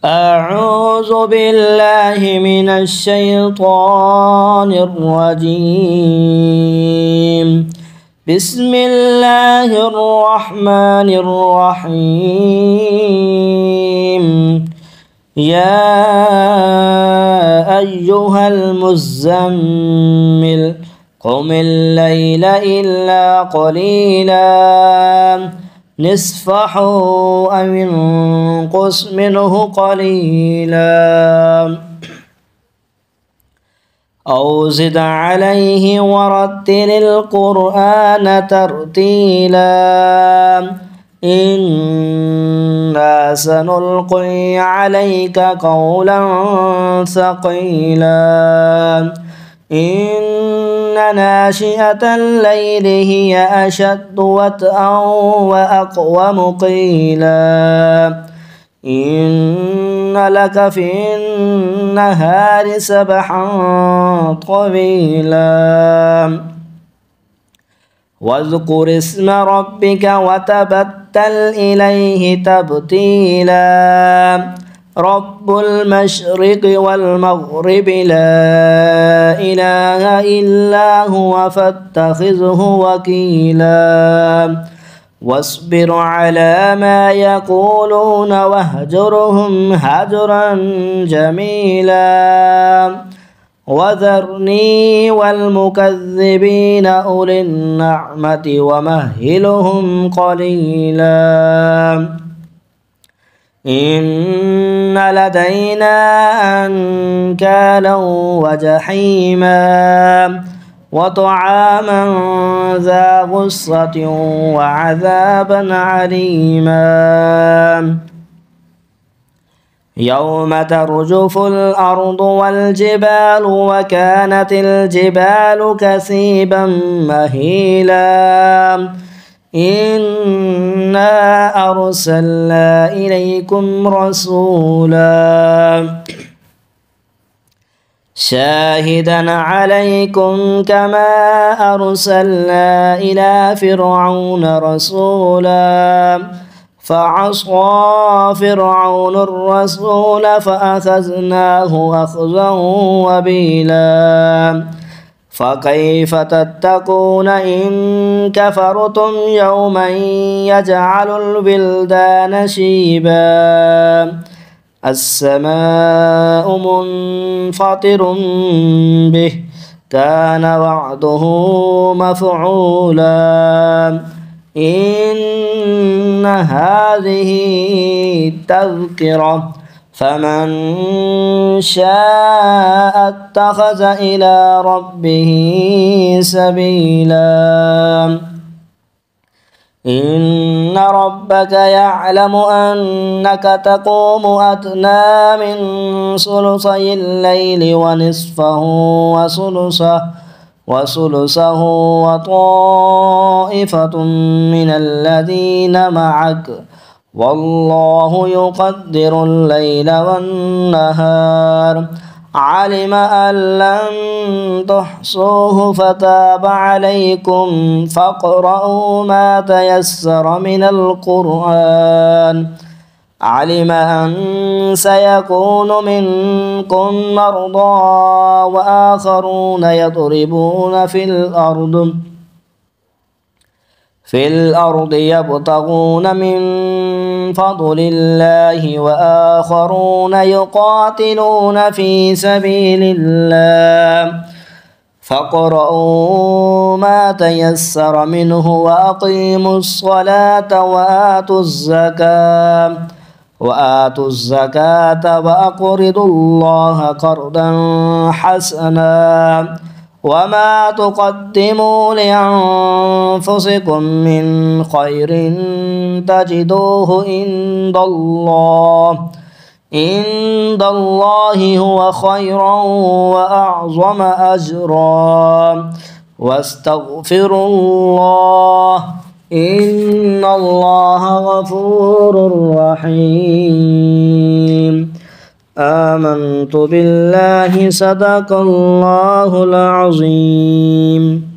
أعوذ بالله من الشيطان الرجيم. بسم الله الرحمن الرحيم. يا أيها المزمل قم الليل إلا قليلا نصفه أو انقص منه قليلا أو زد عليه ورتل القرآن ترتيلا إنا سنلقي عليك قولا ثقيلا إن ناشئة الليل هي أشد وطئا وأقوم قيلا إن لك في النهار سبحا طويلا واذكر اسم ربك وتبتل إليه تبتيلا رب المشرق والمغرب لا إله إلا هو فاتخذه وكيلا واصبر على ما يقولون واهجرهم هجرا جميلا وذرني والمكذبين أولي النعمة ومهلهم قليلا إن لدينا أنكالا وجحيما وطعاما ذا غصة وعذابا عليما يوم ترجف الأرض والجبال وكانت الجبال كثيبا مهيلا إنا أرسلنا إليكم رسولا شاهدا عليكم كما أرسلنا إلى فرعون رسولا فعصى فرعون الرسول فأخذناه أخذا وبيلا فكيف تتقون إن كفرتم يوما يجعل الولدان شيبا السماء منفطر به كان وعده مفعولا إن هذه تذكرة فمن شاء اتخذ إلى ربه سبيلا إن ربك يعلم أنك تقوم أدنى من ثلثي الليل ونصفه وثلثه وطائفة من الذين معك والله يقدر الليل والنهار علم أن لن تحصوه فتاب عليكم فاقرؤوا ما تيسر من القرآن علم أن سيكون منكم مرضى وآخرون يضربون في الأرض يبتغون من فضل الله وآخرون يقاتلون في سبيل الله فاقرؤوا ما تيسر منه وأقيموا الصلاة وآتوا الزكاة وأقرضوا الله قرضا حسنا وما تقدموا لأنفسكم من خير تجدوه عند الله هو خيرا وأعظم أجرا واستغفروا الله إن الله غفور رحيم آمنت بالله صدق الله العظيم.